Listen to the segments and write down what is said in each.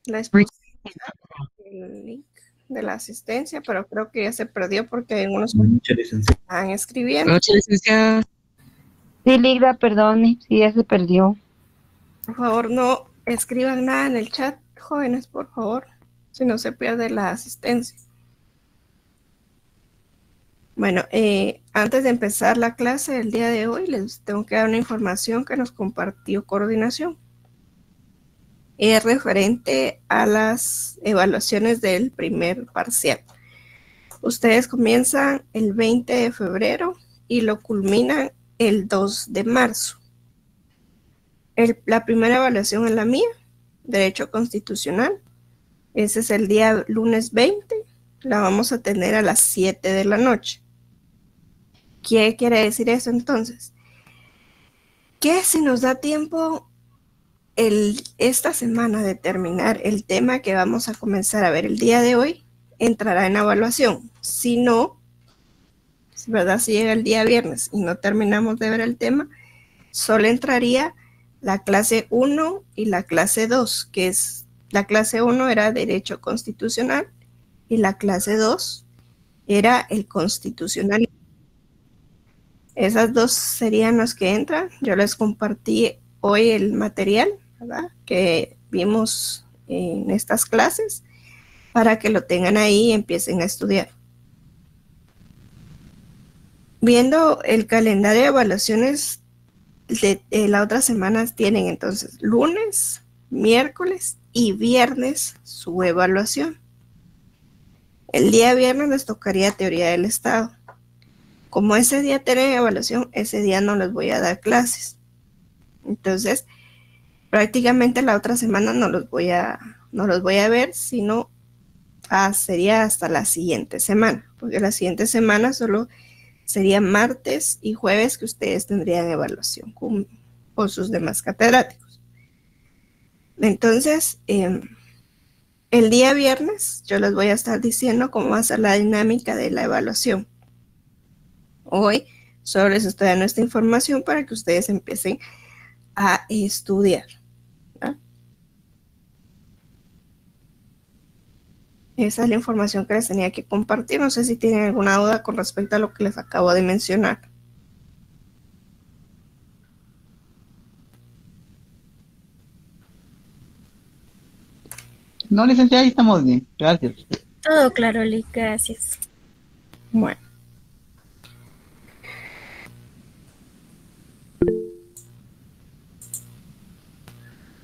Les puse el link de la asistencia, pero creo que ya se perdió porque hay algunos están escribiendo. Noche, licenciada. Sí, Ligda, perdone, sí, ya se perdió. Por favor, no escriban nada en el chat, jóvenes, por favor, si no se pierde la asistencia. Bueno, antes de empezar la clase del día de hoy, les tengo que dar una información que nos compartió coordinación. Es referente a las evaluaciones del primer parcial. Ustedes comienzan el 20 de febrero y lo culminan el 2 de marzo. La primera evaluación es la mía, Derecho Constitucional. Ese es el día lunes 20. La vamos a tener a las 7 de la noche. ¿Qué quiere decir eso entonces? Que si nos da tiempo esta semana de terminar el tema que vamos a comenzar a ver el día de hoy, entrará en evaluación. Si no, ¿verdad? Si llega el día viernes y no terminamos de ver el tema, solo entraría la clase 1 y la clase 2, que es la clase 1 era Derecho Constitucional y la clase 2 era el Constitucional. Esas dos serían los que entran. Yo les compartí hoy el material, ¿verdad?, que vimos en estas clases para que lo tengan ahí y empiecen a estudiar. Viendo el calendario de evaluaciones de la otra semana, tienen entonces lunes, miércoles y viernes su evaluación. El día viernes les tocaría teoría del Estado. Como ese día tienen evaluación, ese día no les voy a dar clases. Entonces, prácticamente la otra semana no los voy a ver, sino sería hasta la siguiente semana, porque la siguiente semana solo sería martes y jueves que ustedes tendrían evaluación con sus demás catedráticos. Entonces, el día viernes yo les voy a estar diciendo cómo va a ser la dinámica de la evaluación. Hoy solo les estoy dando esta información para que ustedes empiecen a estudiar, ¿verdad? Esa es la información que les tenía que compartir. No sé si tienen alguna duda con respecto a lo que les acabo de mencionar. No, licenciada, ahí estamos bien. Gracias. Todo claro, Lick, gracias. Bueno.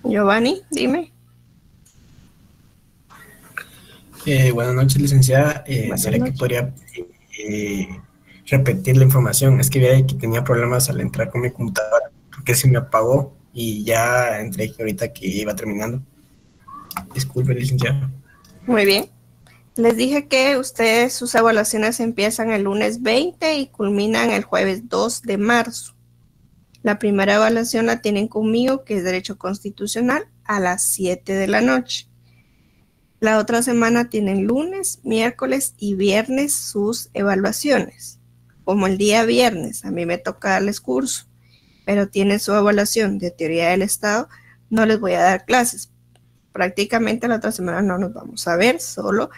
Giovanni, dime. Buenas noches, licenciada. ¿Será que podría repetir la información? Es que vi que tenía problemas al entrar con mi computadora, porque se me apagó y ya entré ahorita que iba terminando. Disculpe, licenciada. Muy bien. Les dije que ustedes, sus evaluaciones empiezan el lunes 20 y culminan el jueves 2 de marzo. La primera evaluación la tienen conmigo, que es Derecho Constitucional, a las 7 de la noche. La otra semana tienen lunes, miércoles y viernes sus evaluaciones. Como el día viernes a mí me toca darles curso, pero tienen su evaluación de teoría del Estado, no les voy a dar clases. Prácticamente la otra semana no nos vamos a ver, solo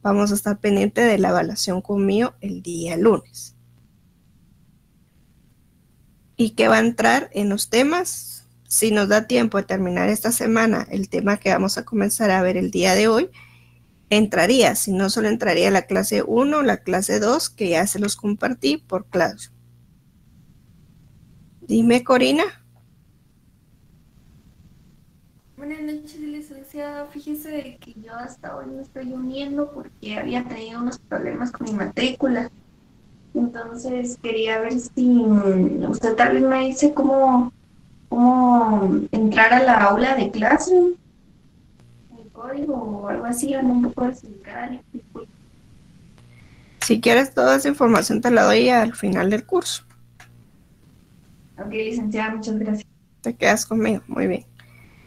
vamos a estar pendientes de la evaluación conmigo el día lunes. ¿Y qué va a entrar en los temas? Si nos da tiempo de terminar esta semana el tema que vamos a comenzar a ver el día de hoy, entraría, si no solo entraría la clase 1, la clase 2, que ya se los compartí por clase. Dime, Corina. Buenas noches, licenciada. Fíjese que yo hasta hoy me estoy uniendo porque había tenido unos problemas con mi matrícula. Entonces quería ver si usted tal vez me dice cómo entrar a la aula de clase, el código o algo así, o no me puedo explicar. Si quieres toda esa información te la doy al final del curso. Ok, licenciada, muchas gracias. Te quedas conmigo, muy bien.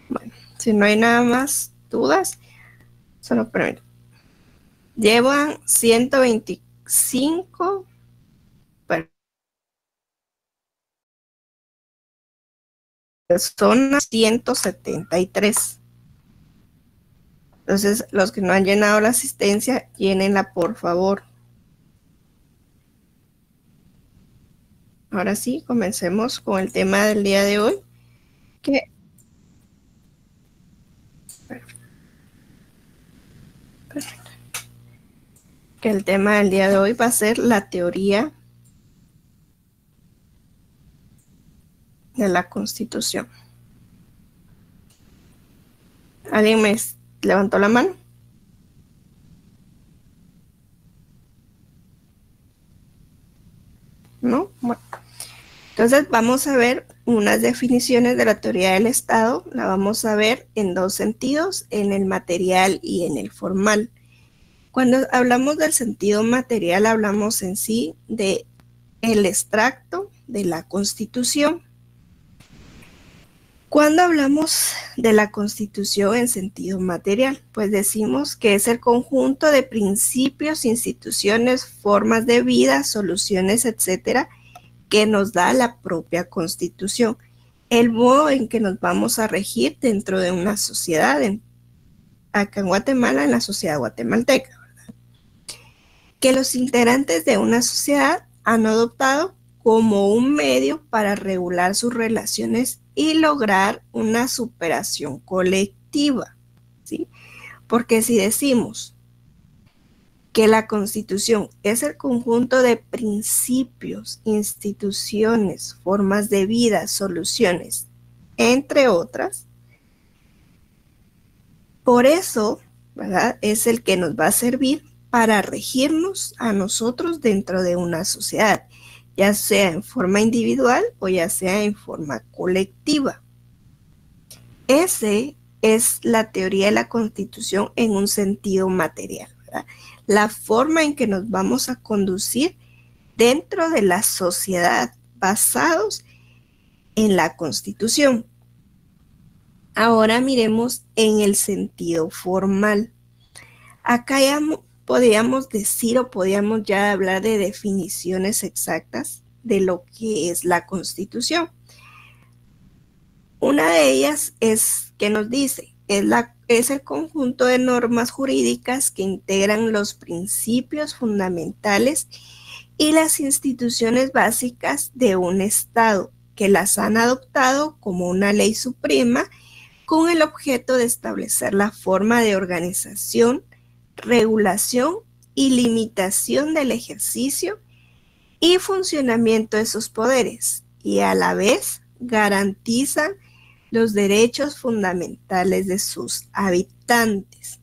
Bueno, si no hay nada más dudas, solo permítanme. Llevan 125 personas, 173. Entonces, los que no han llenado la asistencia, llénenla, por favor. Ahora sí, comencemos con el tema del día de hoy. Que el tema del día de hoy va a ser la teoría de la Constitución. ¿Alguien me levantó la mano? ¿No? Bueno. Entonces vamos a ver unas definiciones de la teoría del Estado. La vamos a ver en dos sentidos, en el material y en el formal. Cuando hablamos del sentido material, hablamos en sí de el extracto de la Constitución. Cuando hablamos de la Constitución en sentido material, pues decimos que es el conjunto de principios, instituciones, formas de vida, soluciones, etcétera, que nos da la propia Constitución, el modo en que nos vamos a regir dentro de una sociedad, acá en Guatemala, en la sociedad guatemalteca, ¿verdad? Que los integrantes de una sociedad han adoptado como un medio para regular sus relaciones y lograr una superación colectiva, ¿sí? Porque si decimos que la Constitución es el conjunto de principios, instituciones, formas de vida, soluciones, entre otras, por eso, ¿verdad?, es el que nos va a servir para regirnos a nosotros dentro de una sociedad, ya sea en forma individual o ya sea en forma colectiva. Esa es la teoría de la Constitución en un sentido material, ¿verdad? La forma en que nos vamos a conducir dentro de la sociedad basados en la Constitución. Ahora miremos en el sentido formal. Acá ya podríamos decir o podríamos ya hablar de definiciones exactas de lo que es la Constitución. Una de ellas es que nos dice, es el conjunto de normas jurídicas que integran los principios fundamentales y las instituciones básicas de un Estado, que las han adoptado como una ley suprema con el objeto de establecer la forma de organización, regulación y limitación del ejercicio y funcionamiento de sus poderes, y a la vez garantizan los derechos fundamentales de sus habitantes.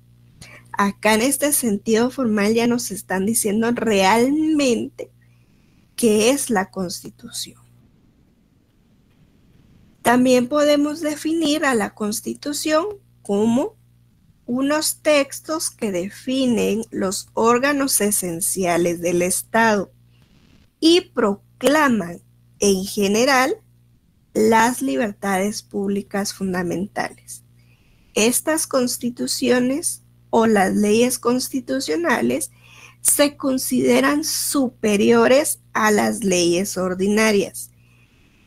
Acá en este sentido formal ya nos están diciendo realmente qué es la Constitución. También podemos definir a la Constitución como unos textos que definen los órganos esenciales del Estado y proclaman en general las libertades públicas fundamentales. Estas constituciones o las leyes constitucionales se consideran superiores a las leyes ordinarias,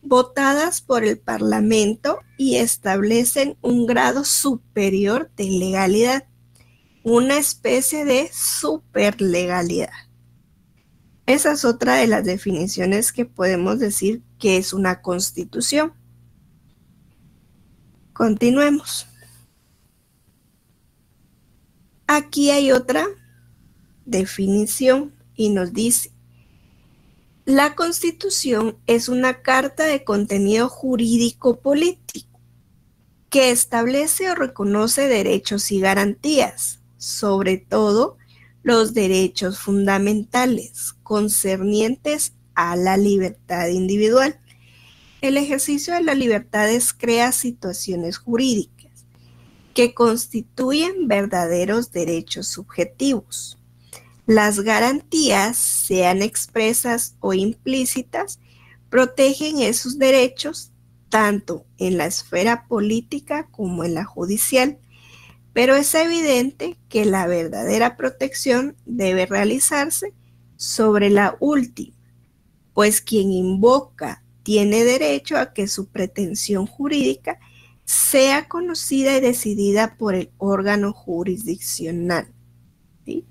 votadas por el Parlamento, y establecen un grado superior de legalidad, una especie de superlegalidad. Esa es otra de las definiciones que podemos decir que es una constitución. Continuemos. Aquí hay otra definición y nos dice: la Constitución es una carta de contenido jurídico político que establece o reconoce derechos y garantías, sobre todo los derechos fundamentales concernientes a la libertad individual. El ejercicio de las libertades crea situaciones jurídicas que constituyen verdaderos derechos subjetivos. Las garantías, sean expresas o implícitas, protegen esos derechos tanto en la esfera política como en la judicial, pero es evidente que la verdadera protección debe realizarse sobre la última, pues quien invoca tiene derecho a que su pretensión jurídica sea conocida y decidida por el órgano jurisdiccional. ¿Sí?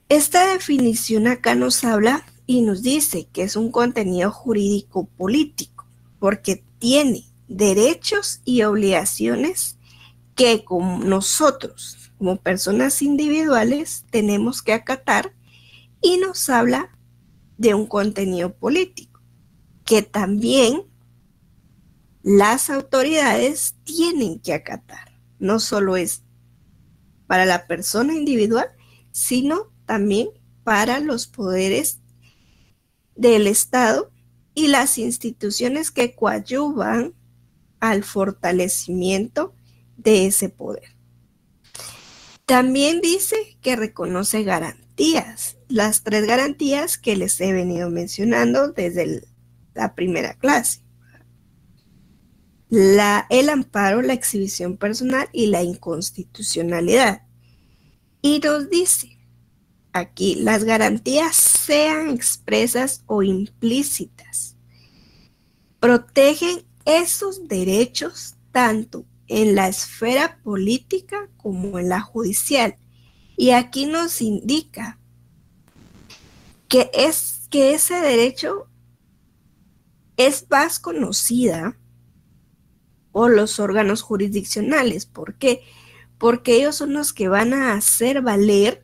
Esta definición acá nos habla y nos dice que es un contenido jurídico político, porque tiene derechos y obligaciones que como nosotros, como personas individuales, tenemos que acatar, y nos habla de un contenido político que también las autoridades tienen que acatar. No solo es para la persona individual, sino también para los poderes del Estado y las instituciones que coadyuvan al fortalecimiento de ese poder. También dice que reconoce garantías, las 3 garantías que les he venido mencionando desde la primera clase. El amparo, la exhibición personal y la inconstitucionalidad. Y nos dice aquí, las garantías sean expresas o implícitas, protegen esos derechos tanto en la esfera política como en la judicial. Y aquí nos indica que ese derecho es más conocida por los órganos jurisdiccionales. ¿Por qué? Porque ellos son los que van a hacer valer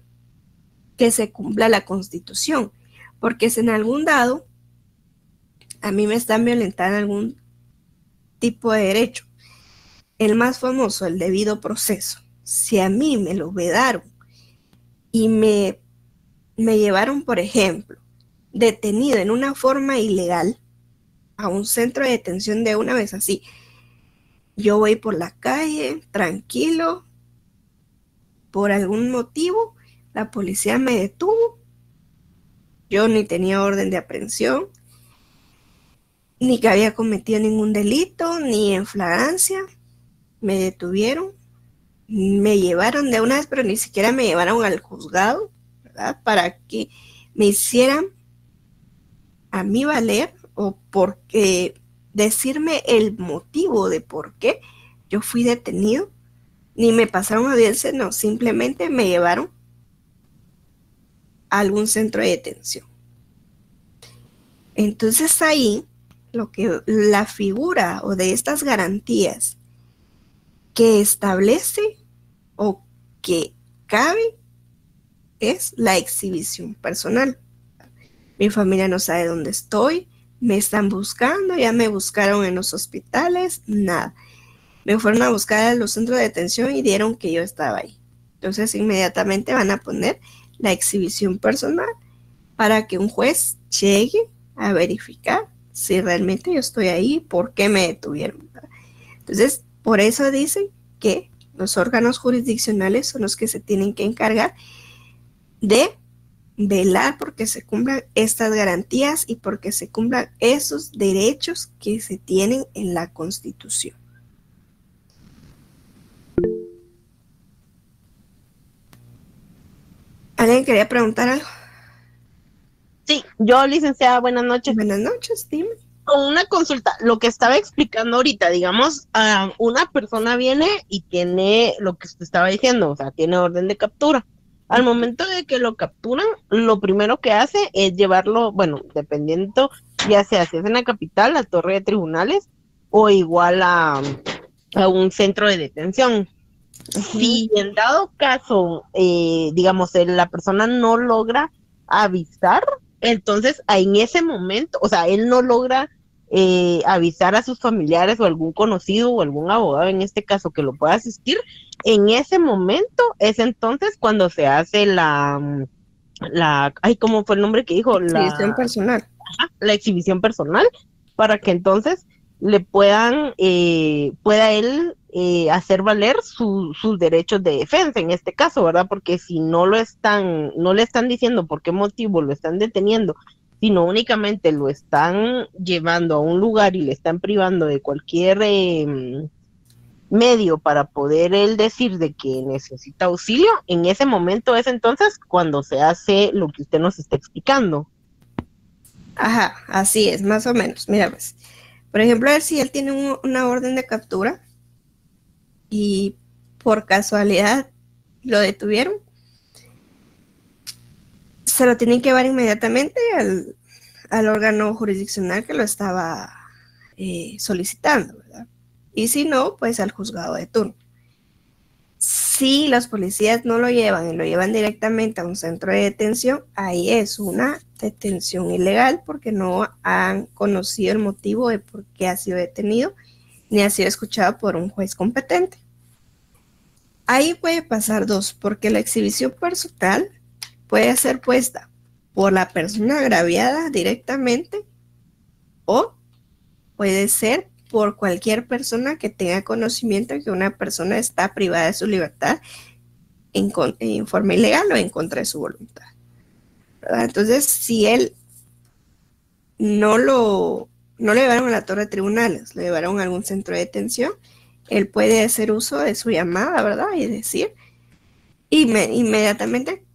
que se cumpla la Constitución. Porque si en algún dado a mí me están violentando algún tipo de derecho, el más famoso, el debido proceso, si a mí me lo vedaron y me llevaron, por ejemplo, detenido en una forma ilegal a un centro de detención de una vez así, yo voy por la calle tranquilo, por algún motivo la policía me detuvo, yo ni tenía orden de aprehensión, ni que había cometido ningún delito, ni en flagrancia, me detuvieron, me llevaron de una vez, pero ni siquiera me llevaron al juzgado, ¿verdad? Para que me hicieran a mí valer, o porque decirme el motivo de por qué yo fui detenido, ni me pasaron audiencia, no, simplemente me llevaron a algún centro de detención. Entonces ahí, la figura o de estas garantías que establece o que cabe es la exhibición personal. Mi familia no sabe dónde estoy, me están buscando, ya me buscaron en los hospitales, nada. Me fueron a buscar a los centros de detención y dieron que yo estaba ahí. Entonces inmediatamente van a poner la exhibición personal para que un juez llegue a verificar si realmente yo estoy ahí, por qué me detuvieron. Entonces, por eso dicen que los órganos jurisdiccionales son los que se tienen que encargar de velar porque se cumplan estas garantías y porque se cumplan esos derechos que se tienen en la Constitución. ¿Alguien quería preguntar algo? Sí, yo, licenciada, buenas noches. Buenas noches, dime. Con una consulta, lo que estaba explicando ahorita, digamos, una persona viene y tiene lo que usted estaba diciendo, o sea, tiene orden de captura. Al momento de que lo capturan, lo primero que hace es llevarlo, bueno, dependiendo, ya sea si es en la capital, la torre de tribunales, o igual a un centro de detención. Si en dado caso, digamos, la persona no logra avisar, entonces en ese momento, o sea, él no logra avisar a sus familiares o algún conocido o algún abogado en este caso que lo pueda asistir, en ese momento es entonces cuando se hace ¿cómo fue el nombre que dijo? Exhibición personal. La exhibición personal, para que entonces le pueda él hacer valer sus derechos de defensa en este caso, ¿verdad? Porque si no le están diciendo por qué motivo lo están deteniendo, sino únicamente lo están llevando a un lugar y le están privando de cualquier medio para poder él decir de que necesita auxilio, en ese momento es entonces cuando se hace lo que usted nos está explicando. Ajá, así es, más o menos. Mira, pues, Por ejemplo, a ver si él tiene una orden de captura y por casualidad lo detuvieron, se lo tienen que llevar inmediatamente al órgano jurisdiccional que lo estaba solicitando, ¿verdad? Y si no, pues al juzgado de turno. Si los policías no lo llevan y lo llevan directamente a un centro de detención, ahí es una detención ilegal porque no han conocido el motivo de por qué ha sido detenido ni ha sido escuchado por un juez competente. Ahí puede pasar dos, porque la exhibición personal puede ser puesta por la persona agraviada directamente o puede ser por cualquier persona que tenga conocimiento de que una persona está privada de su libertad en forma ilegal o en contra de su voluntad, ¿verdad? Entonces, si él no lo llevaron a la torre de tribunales, lo llevaron a algún centro de detención, él puede hacer uso de su llamada, ¿verdad? Y decir, inmediatamente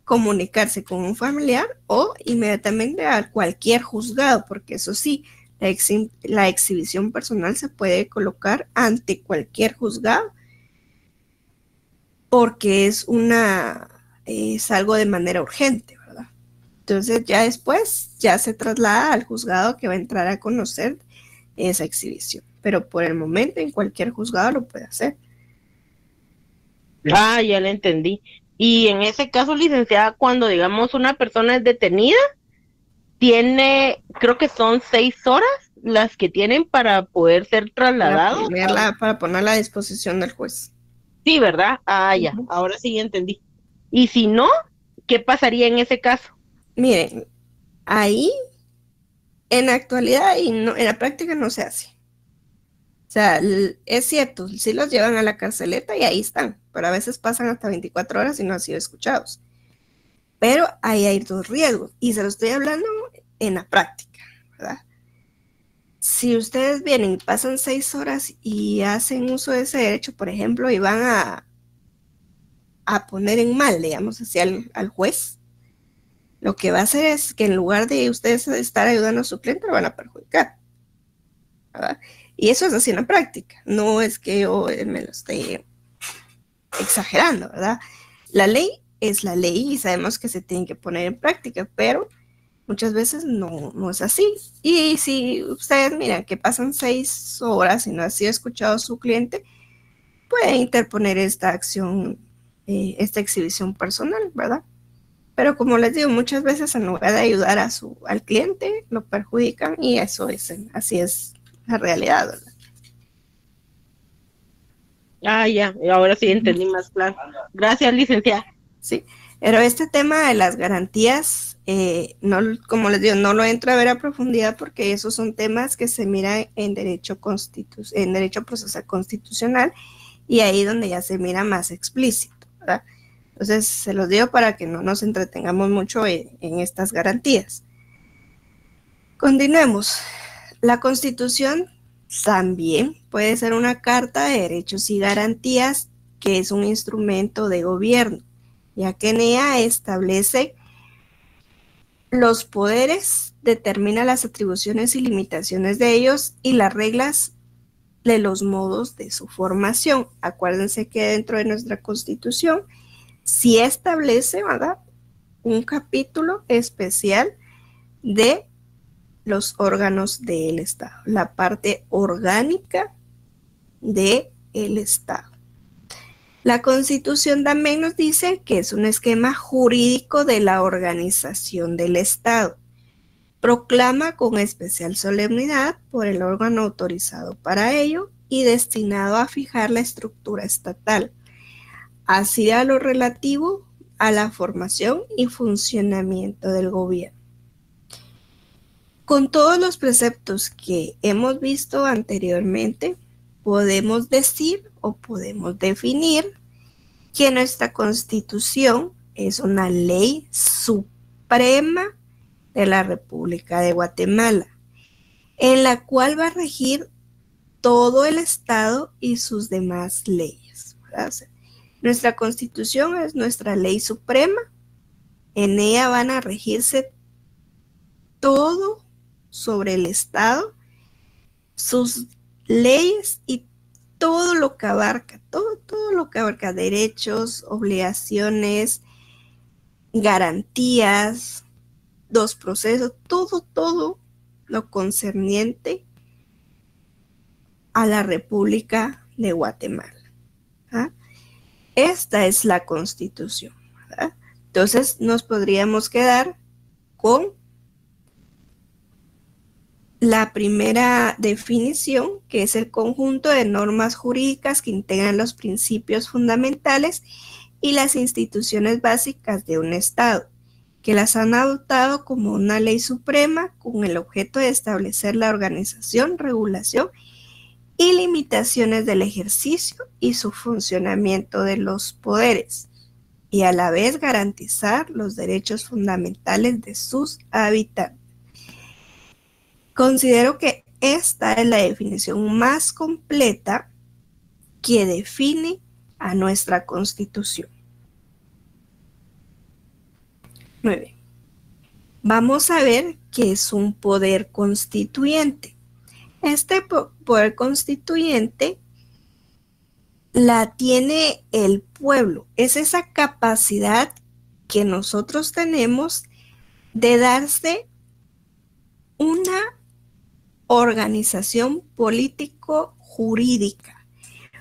comunicarse con un familiar o inmediatamente a cualquier juzgado, porque eso sí, la exhibición personal se puede colocar ante cualquier juzgado porque es algo de manera urgente, ¿verdad? Entonces ya después ya se traslada al juzgado que va a entrar a conocer esa exhibición, pero por el momento en cualquier juzgado lo puede hacer. Ah, ya le entendí. Y en ese caso, licenciada, cuando digamos una persona es detenida, creo que son 6 horas las que tienen para poder ser trasladados. Para ponerla a disposición del juez. Sí, ¿verdad? Ah, ya, ahora sí entendí. Y si no, ¿qué pasaría en ese caso? Miren, ahí en la actualidad y no, en la práctica no se hace. O sea, es cierto, sí los llevan a la carceleta y ahí están, pero a veces pasan hasta 24 horas y no han sido escuchados. Pero ahí hay dos riesgos y se lo estoy hablando en la práctica, ¿verdad? Si ustedes vienen y pasan 6 horas y hacen uso de ese derecho, por ejemplo, y van a poner en mal, digamos, hacia al juez, lo que va a hacer es que en lugar de ustedes estar ayudando a su cliente, lo van a perjudicar, ¿verdad? Y eso es así en la práctica, no es que yo me lo esté exagerando, ¿verdad? La ley es la ley y sabemos que se tiene que poner en práctica, pero muchas veces no es así. Y si ustedes miran que pasan 6 horas y no ha sido escuchado su cliente, pueden interponer esta acción, esta exhibición personal, ¿verdad? Pero como les digo, muchas veces en lugar de ayudar al cliente, lo perjudican y así es la realidad, ¿verdad? Ah, ya, ahora sí entendí más claro. Gracias, licenciada. Sí, pero este tema de las garantías, no, como les digo, no lo entro a ver a profundidad porque esos son temas que se miran en derecho procesal constitucional y ahí donde ya se mira más explícito, ¿verdad? Entonces, se los digo para que no nos entretengamos mucho en estas garantías. Continuemos. La Constitución también puede ser una carta de derechos y garantías que es un instrumento de gobierno, ya que en ella establece los poderes, determina las atribuciones y limitaciones de ellos y las reglas de los modos de su formación. Acuérdense que dentro de nuestra Constitución sí establece, ¿verdad?, un capítulo especial de los órganos del Estado, la parte orgánica del Estado. La Constitución también nos dice que es un esquema jurídico de la organización del Estado. Proclama con especial solemnidad por el órgano autorizado para ello y destinado a fijar la estructura estatal, así a lo relativo a la formación y funcionamiento del gobierno. Con todos los preceptos que hemos visto anteriormente, podemos decir o podemos definir que nuestra Constitución es una ley suprema de la República de Guatemala, en la cual va a regir todo el Estado y sus demás leyes, ¿verdad? O sea, nuestra Constitución es nuestra ley suprema, en ella van a regirse todo sobre el Estado sus leyes y todo lo que abarca, todo lo que abarca derechos, obligaciones, garantías, los procesos, todo lo concerniente a la República de Guatemala. ¿Ah? Esta es la Constitución, ¿verdad? Entonces nos podríamos quedar con la primera definición, que es el conjunto de normas jurídicas que integran los principios fundamentales y las instituciones básicas de un Estado, que las han adoptado como una ley suprema con el objeto de establecer la organización, regulación y limitaciones del ejercicio y su funcionamiento de los poderes, y a la vez garantizar los derechos fundamentales de sus habitantes. Considero que esta es la definición más completa que define a nuestra Constitución. 9. Vamos a ver qué es un poder constituyente. Este poder constituyente la tiene el pueblo. Es esa capacidad que nosotros tenemos de darse una organización político-jurídica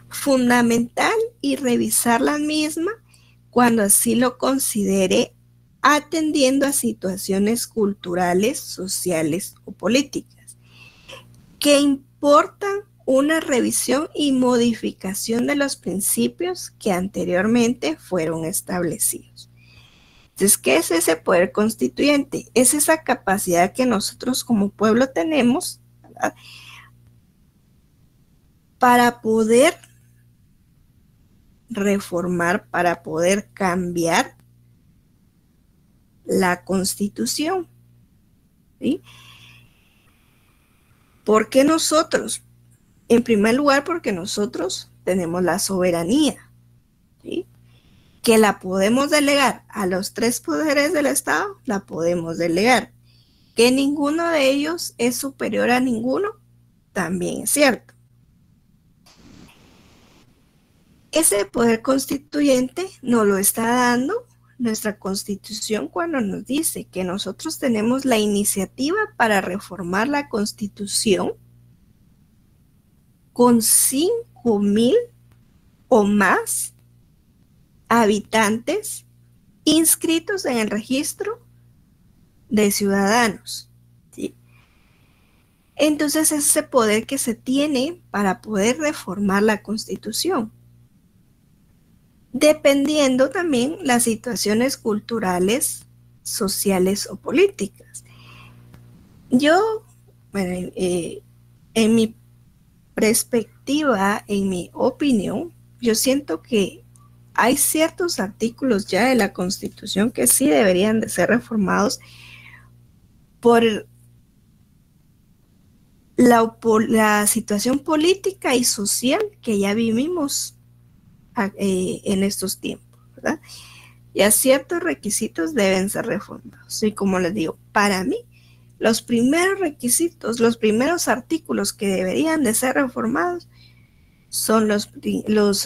fundamental y revisar la misma cuando así lo considere, atendiendo a situaciones culturales, sociales o políticas que importan una revisión y modificación de los principios que anteriormente fueron establecidos. Entonces, ¿qué es ese poder constituyente? Es esa capacidad que nosotros como pueblo tenemos, ¿verdad?, para poder reformar, para poder cambiar la Constitución, ¿sí? ¿Por qué nosotros? En primer lugar, porque nosotros tenemos la soberanía, ¿sí?, que la podemos delegar a los 3 poderes del Estado, la podemos delegar. Que ninguno de ellos es superior a ninguno, también es cierto. Ese poder constituyente nos lo está dando nuestra Constitución cuando nos dice que nosotros tenemos la iniciativa para reformar la Constitución con 5,000 o más habitantes inscritos en el registro de ciudadanos, ¿sí? Entonces es ese poder que se tiene para poder reformar la Constitución, dependiendo también las situaciones culturales, sociales o políticas. Yo, bueno, en mi perspectiva, en mi opinión, yo siento que hay ciertos artículos ya de la Constitución que sí deberían de ser reformados por la situación política y social que ya vivimos en estos tiempos, ¿verdad? Ya ciertos requisitos deben ser reformados. Y como les digo, para mí, los primeros requisitos, los primeros artículos que deberían de ser reformados son los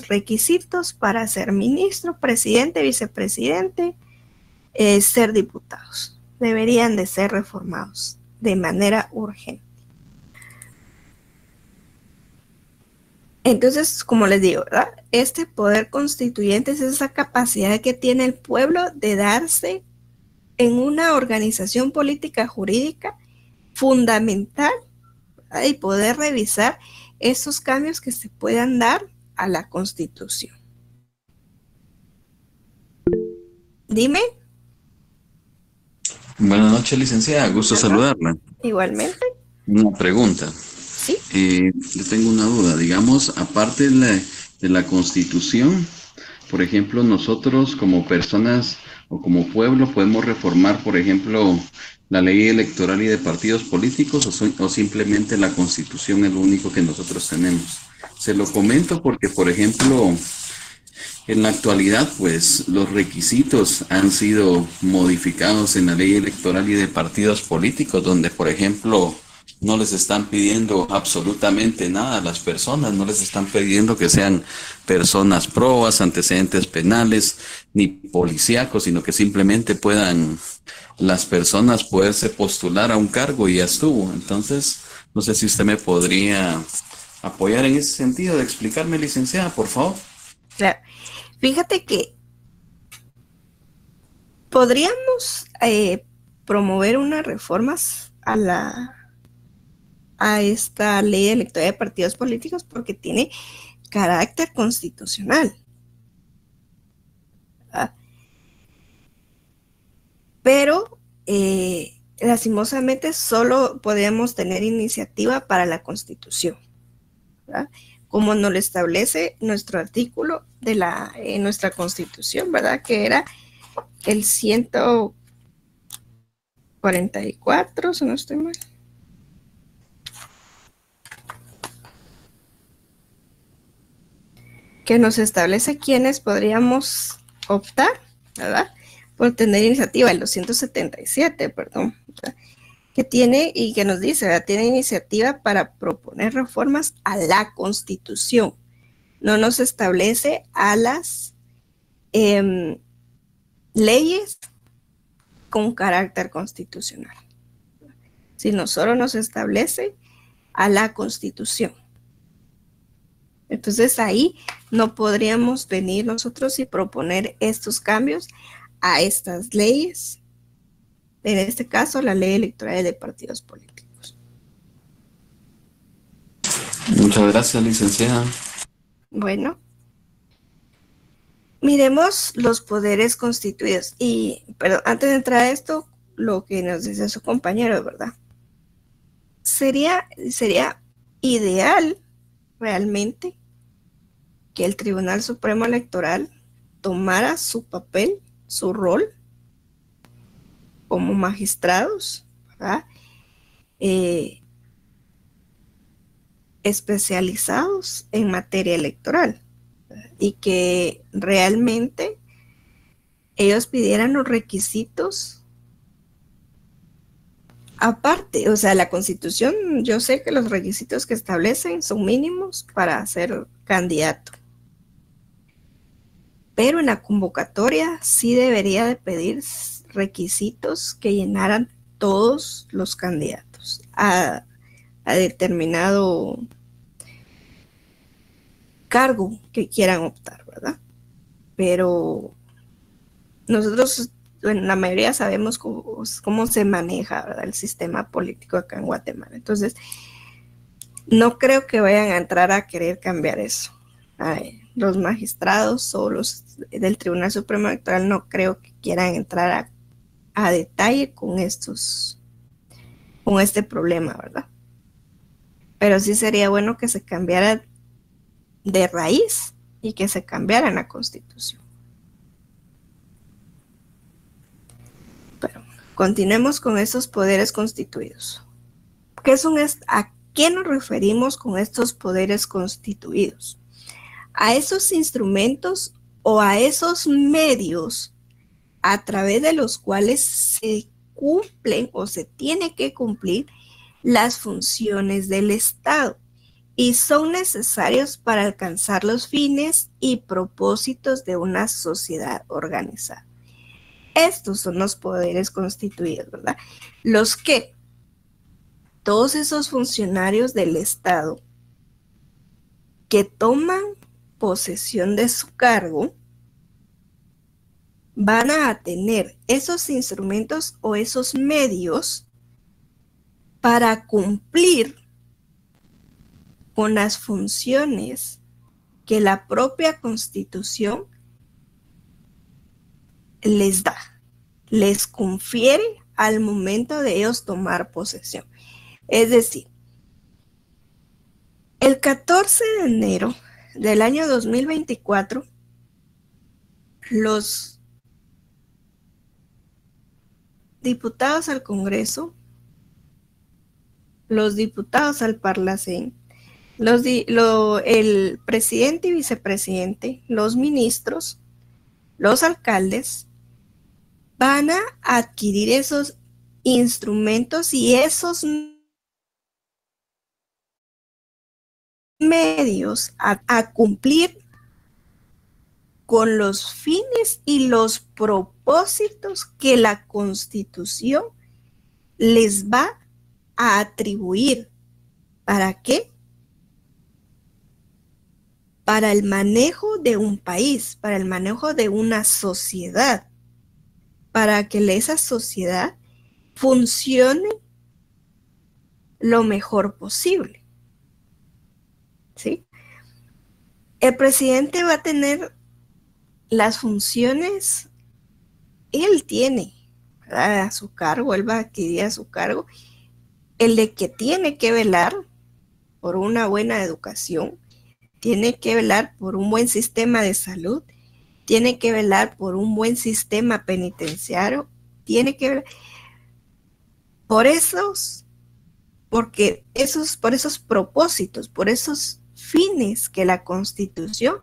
requisitos para ser ministro, presidente, vicepresidente, ser diputados. Deberían de ser reformados de manera urgente. Entonces, como les digo, ¿verdad?, este poder constituyente es esa capacidad que tiene el pueblo de darse en una organización política jurídica fundamental, ¿verdad?, y poder revisar esos cambios que se puedan dar a la Constitución. Dime. Buenas noches, licenciada. Gusto saludarla. Igualmente. Una pregunta. Sí. Yo tengo una duda. Digamos, aparte de la Constitución, por ejemplo, nosotros como personas o como pueblo podemos reformar, por ejemplo, la ley electoral y de partidos políticos, o simplemente la Constitución es lo único que nosotros tenemos. Se lo comento porque, por ejemplo, en la actualidad, pues, los requisitos han sido modificados en la ley electoral y de partidos políticos, donde, por ejemplo, no les están pidiendo absolutamente nada a las personas, no les están pidiendo que sean personas probas, antecedentes penales, ni policíacos, sino que simplemente puedan las personas poderse postular a un cargo y ya estuvo. Entonces, no sé si usted me podría apoyar en ese sentido de explicarme, licenciada, por favor. Claro. Fíjate que podríamos promover unas reformas a esta ley electoral de partidos políticos porque tiene carácter constitucional. ¿Verdad? Pero lastimosamente solo podemos tener iniciativa para la Constitución, ¿verdad? Como nos lo establece nuestro artículo de nuestra Constitución, ¿verdad? Que era el 144, si no estoy mal. Que nos establece quiénes podríamos optar, ¿verdad? Por tener iniciativa, el 277, perdón, ¿verdad? Que tiene y que nos dice, ¿verdad? Tiene iniciativa para proponer reformas a la Constitución. No nos establece a las leyes con carácter constitucional, sino solo nos establece a la Constitución. Entonces ahí no podríamos venir nosotros y proponer estos cambios a estas leyes, en este caso la ley electoral de partidos políticos. Muchas gracias, licenciada. Bueno, miremos los poderes constituidos. Y, perdón, antes de entrar a esto, lo que nos dice su compañero, ¿verdad? Sería ideal realmente que el Tribunal Supremo Electoral tomara su papel, su rol como magistrados, ¿verdad? Especializados en materia electoral, ¿verdad? Y que realmente ellos pidieran los requisitos aparte. O sea, la Constitución, yo sé que los requisitos que establecen son mínimos para ser candidato, pero en la convocatoria sí debería de pedir requisitos que llenaran todos los candidatos a determinado cargo que quieran optar, ¿verdad? Pero nosotros, bueno, la mayoría sabemos cómo se maneja, ¿verdad?, el sistema político acá en Guatemala. Entonces, no creo que vayan a entrar a querer cambiar eso. Los magistrados o los del Tribunal Supremo Electoral no creo que quieran entrar a detalle con este problema, ¿verdad? Pero sí sería bueno que se cambiara de raíz y que se cambiara en la Constitución. Pero continuemos con esos poderes constituidos. ¿A qué nos referimos con estos poderes constituidos? A esos instrumentos o a esos medios a través de los cuales se cumplen o se tiene que cumplir las funciones del Estado y son necesarios para alcanzar los fines y propósitos de una sociedad organizada. Estos son los poderes constituidos, ¿verdad? Los que todos esos funcionarios del Estado que toman posesión de su cargo van a tener esos instrumentos o esos medios para cumplir con las funciones que la propia Constitución les da, les confiere al momento de ellos tomar posesión. Es decir, el 14 de enero del año 2024, los diputados al Congreso, los diputados al Parlacén, el presidente y vicepresidente, los ministros, los alcaldes, van a adquirir esos instrumentos y esos medios a cumplir con los fines y los propósitos que la Constitución les va a atribuir. ¿Para qué? Para el manejo de un país, para el manejo de una sociedad, para que esa sociedad funcione lo mejor posible. ¿Sí? El presidente va a tener las funciones, él tiene, ¿verdad?, a su cargo, él va a adquirir a su cargo el de que tiene que velar por una buena educación, tiene que velar por un buen sistema de salud, tiene que velar por un buen sistema penitenciario, tiene que velar por por esos propósitos, por esos fines que la Constitución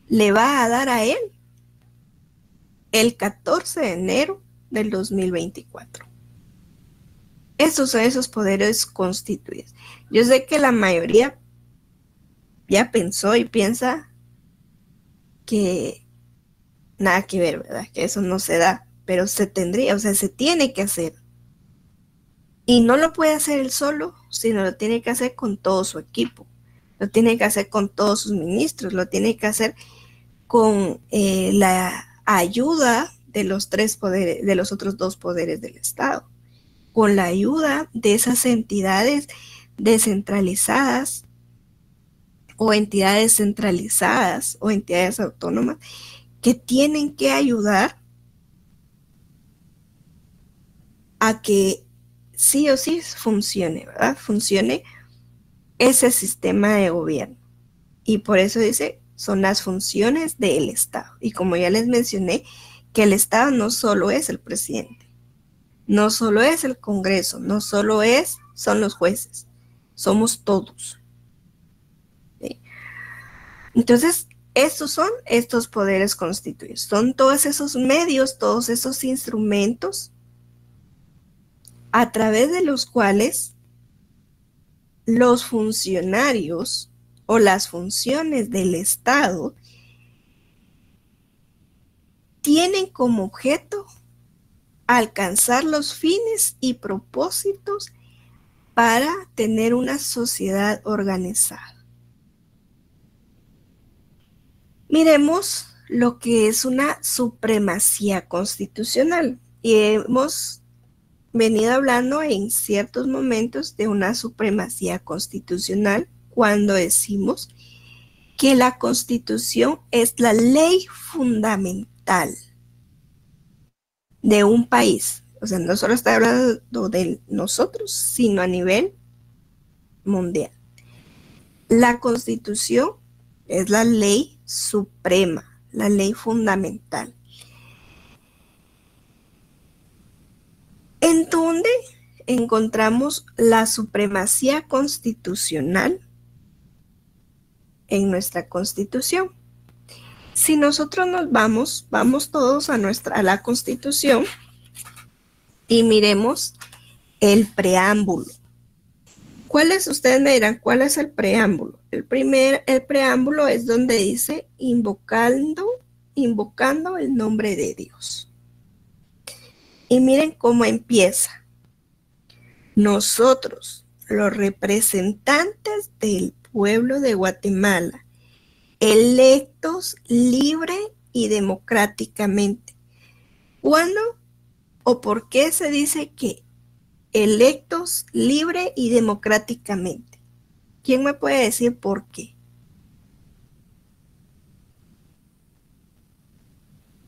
le va a dar a él el 14 de enero del 2024. Esos son esos poderes constituidos. Yo sé que la mayoría ya pensó y piensa que nada que ver, ¿verdad? Que eso no se da, pero se tendría, o sea, se tiene que hacer. Y no lo puede hacer él solo, sino lo tiene que hacer con todo su equipo. Lo tiene que hacer con todos sus ministros, lo tiene que hacer con la ayuda de los tres poderes, de los otros dos poderes del Estado, con la ayuda de esas entidades descentralizadas o entidades centralizadas o entidades autónomas que tienen que ayudar a que sí o sí funcione, ¿verdad? Funcione ese sistema de gobierno. Y por eso dice, son las funciones del Estado. Y como ya les mencioné, que el Estado no solo es el presidente, no solo es el Congreso, no solo son los jueces, somos todos. ¿Sí? Entonces, estos son estos poderes constituidos, son todos esos medios, todos esos instrumentos a través de los cuales los funcionarios o las funciones del Estado tienen como objeto alcanzar los fines y propósitos para tener una sociedad organizada. Miremos lo que es una supremacía constitucional. Y hemos venido hablando en ciertos momentos de una supremacía constitucional cuando decimos que la Constitución es la ley fundamental de un país. O sea, no solo está hablando de nosotros, sino a nivel mundial. La Constitución es la ley suprema, la ley fundamental. En donde encontramos la supremacía constitucional en nuestra Constitución. Si nosotros nos vamos todos a la Constitución y miremos el preámbulo. Ustedes me dirán, ¿cuál es el preámbulo? El preámbulo es donde dice invocando el nombre de Dios. Y miren cómo empieza. Nosotros, los representantes del pueblo de Guatemala, electos libre y democráticamente. ¿Cuándo o por qué se dice que electos libre y democráticamente? ¿Quién me puede decir por qué?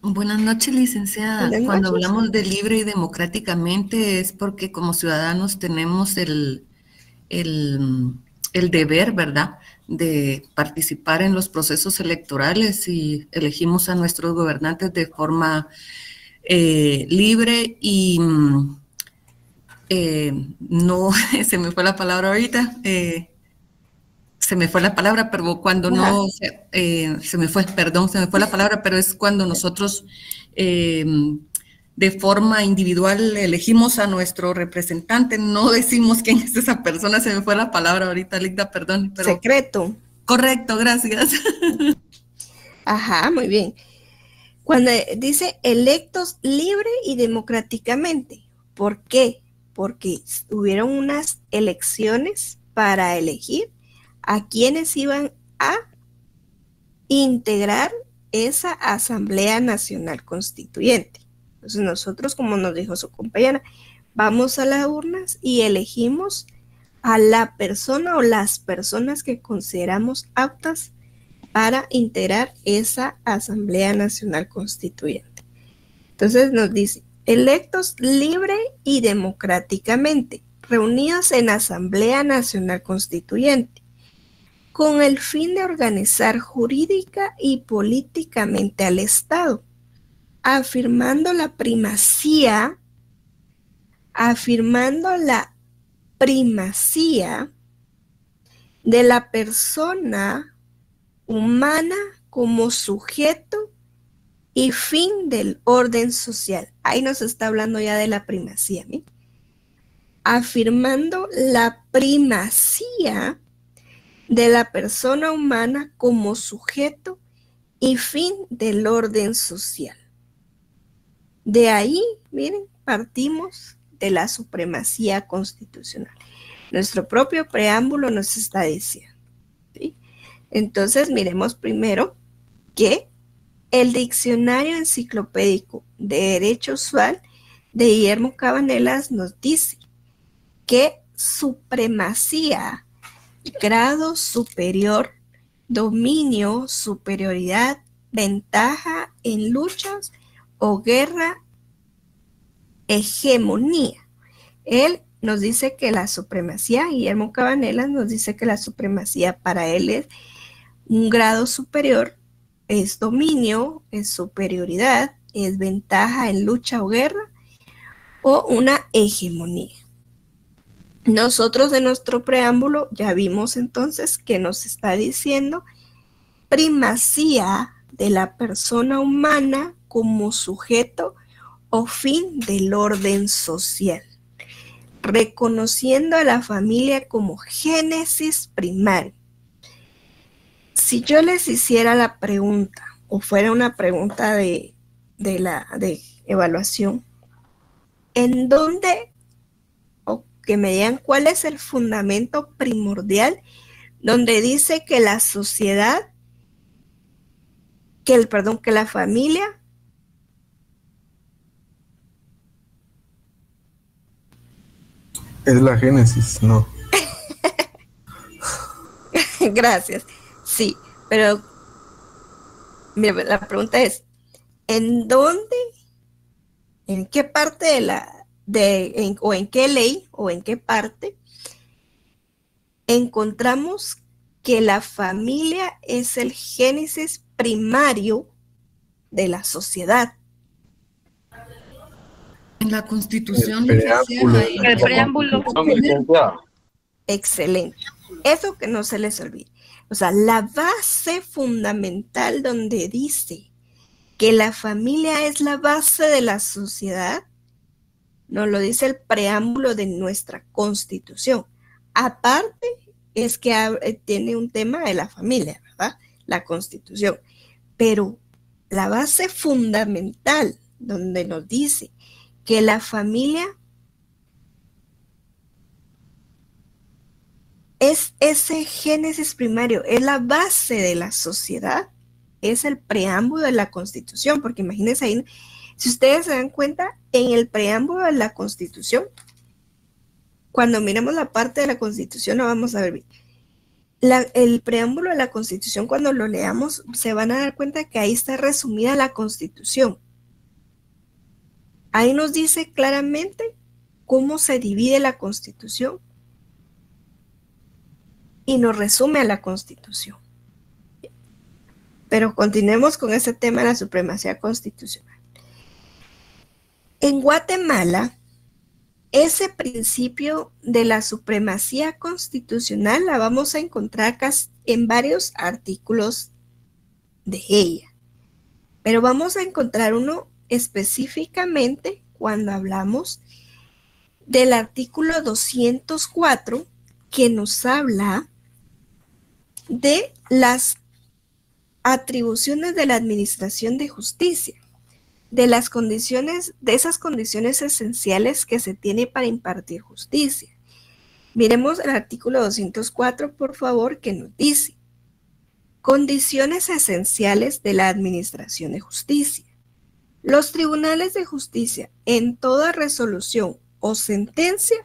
Buenas noches, licenciada. Buenas Cuando noches. hablamos de libre y democráticamente es porque como ciudadanos tenemos el deber, ¿verdad?, de participar en los procesos electorales y elegimos a nuestros gobernantes de forma libre y no, se me fue la palabra ahorita, pero cuando no, se me fue la palabra, pero es cuando nosotros de forma individual elegimos a nuestro representante, no decimos quién es esa persona, se me fue la palabra ahorita, Ligda, perdón. Pero... Secreto. Correcto, gracias. Ajá, muy bien. Cuando dice electos libre y democráticamente, ¿por qué? Porque hubieron unas elecciones para elegir a quienes iban a integrar esa Asamblea Nacional Constituyente. Entonces nosotros, como nos dijo su compañera, vamos a las urnas y elegimos a la persona o las personas que consideramos aptas para integrar esa Asamblea Nacional Constituyente. Entonces nos dice, electos libre y democráticamente, reunidos en Asamblea Nacional Constituyente, con el fin de organizar jurídica y políticamente al Estado, afirmando la primacía de la persona humana como sujeto y fin del orden social. Ahí nos está hablando ya de la primacía, ¿sí? Afirmando la primacía de la persona humana como sujeto y fin del orden social. De ahí, miren, partimos de la supremacía constitucional. Nuestro propio preámbulo nos está diciendo, ¿sí? Entonces, miremos primero que el Diccionario Enciclopédico de Derecho Usual de Guillermo Cabanelas nos dice que supremacía, grado superior, dominio, superioridad, ventaja en luchas o guerra, hegemonía. Él nos dice que la supremacía, Guillermo Cabanelas nos dice que la supremacía para él es un grado superior, es dominio, es superioridad, es ventaja en lucha o guerra o una hegemonía. Nosotros en nuestro preámbulo ya vimos entonces que nos está diciendo primacía de la persona humana como sujeto o fin del orden social, reconociendo a la familia como génesis primario. Si yo les hiciera la pregunta, o fuera una pregunta de evaluación, ¿en dónde, o que me digan cuál es el fundamento primordial donde dice que la sociedad, que la familia es la génesis, no? Gracias. Sí, pero mira, la pregunta es, ¿en dónde, en qué parte o en qué ley o en qué parte encontramos que la familia es el génesis primario de la sociedad? En la Constitución. El preámbulo. Excelente. Eso que no se les olvide. O sea, la base fundamental donde dice que la familia es la base de la sociedad, nos lo dice el preámbulo de nuestra Constitución. Aparte, es que tiene un tema de la familia, ¿verdad? La Constitución. Pero la base fundamental donde nos dice que la familia es ese génesis primario, es la base de la sociedad, es el preámbulo de la Constitución, porque imagínense ahí, si ustedes se dan cuenta, en el preámbulo de la Constitución, cuando miremos la parte de la Constitución, lo vamos a ver bien. El preámbulo de la Constitución, cuando lo leamos, se van a dar cuenta que ahí está resumida la Constitución. Ahí nos dice claramente cómo se divide la Constitución y nos resume a la Constitución. Pero continuemos con ese tema de la supremacía constitucional. En Guatemala, ese principio de la supremacía constitucional la vamos a encontrar en varios artículos de ella. Pero vamos a encontrar uno específicamente cuando hablamos del artículo 204 que nos habla de las atribuciones de la Administración de Justicia, de las condiciones, de esas condiciones esenciales que se tiene para impartir justicia. Miremos el artículo 204, por favor, que nos dice: condiciones esenciales de la Administración de Justicia. Los tribunales de justicia, en toda resolución o sentencia,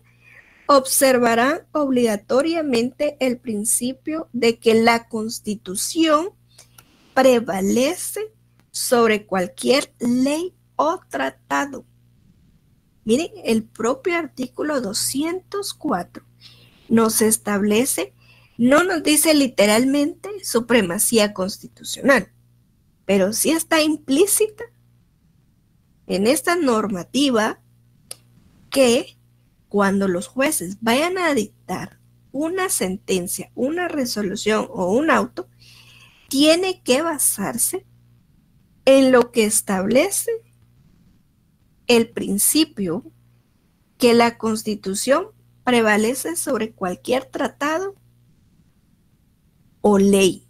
observarán obligatoriamente el principio de que la Constitución prevalece sobre cualquier ley o tratado. Miren, el propio artículo 204 nos establece, no nos dice literalmente supremacía constitucional, pero sí está implícita en esta normativa que cuando los jueces vayan a dictar una sentencia, una resolución o un auto, tiene que basarse en lo que establece el principio que la Constitución prevalece sobre cualquier tratado o ley.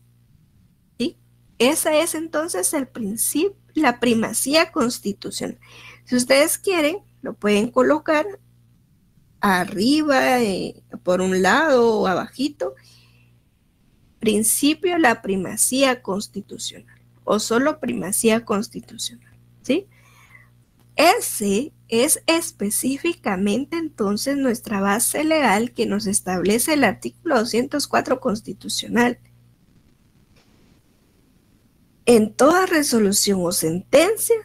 ¿Sí? Esa es entonces el principio, la primacía constitucional. Si ustedes quieren, lo pueden colocar arriba, por un lado o abajito, principio de la primacía constitucional o solo primacía constitucional, ¿sí? Ese es específicamente entonces nuestra base legal que nos establece el artículo 204 constitucional. En toda resolución o sentencia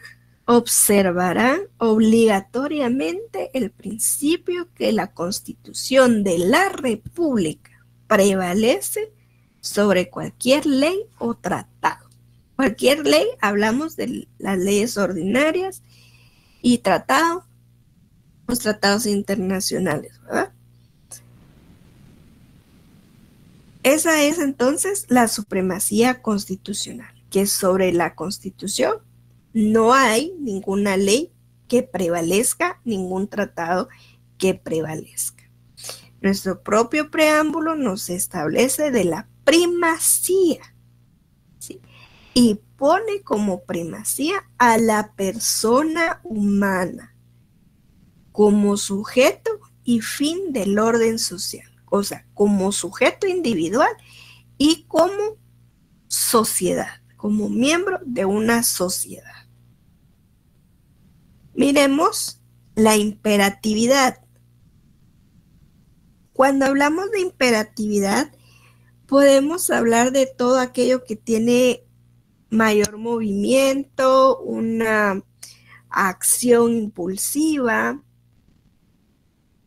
observarán obligatoriamente el principio que la Constitución de la República prevalece sobre cualquier ley o tratado. Cualquier ley, hablamos de las leyes ordinarias y tratados, los tratados internacionales, ¿verdad? Esa es entonces la supremacía constitucional, que sobre la Constitución no hay ninguna ley que prevalezca, ningún tratado que prevalezca. Nuestro propio preámbulo nos establece de la primacía, ¿sí? Y pone como primacía a la persona humana como sujeto y fin del orden social, o sea, como sujeto individual y como sociedad, como miembro de una sociedad. Miremos la imperatividad. Cuando hablamos de imperatividad, podemos hablar de todo aquello que tiene mayor movimiento, una acción impulsiva.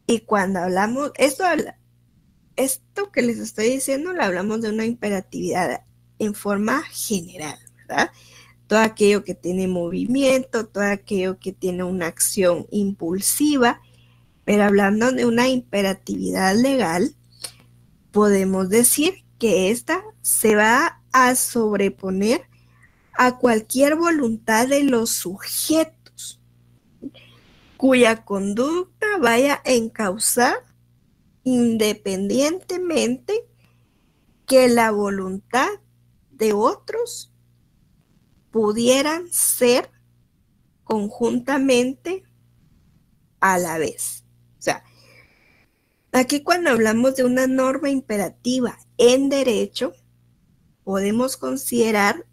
Y cuando hablamos, esto que les estoy diciendo, lo hablamos de una imperatividad en forma general, ¿verdad? Todo aquello que tiene movimiento, todo aquello que tiene una acción impulsiva, pero hablando de una imperatividad legal, podemos decir que esta se va a sobreponer a cualquier voluntad de los sujetos cuya conducta vaya a encauzar independientemente que la voluntad de otros pudieran ser conjuntamente a la vez. O sea, aquí cuando hablamos de una norma imperativa en derecho, podemos considerar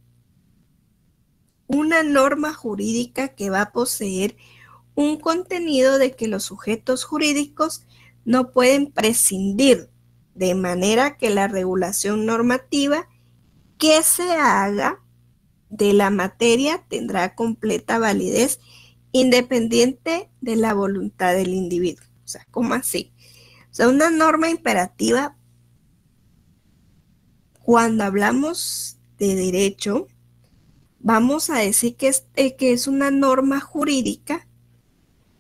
una norma jurídica que va a poseer un contenido de que los sujetos jurídicos no pueden prescindir, de manera que la regulación normativa que se haga de la materia tendrá completa validez independiente de la voluntad del individuo. O sea, ¿cómo así? O sea, una norma imperativa, cuando hablamos de derecho, vamos a decir que es una norma jurídica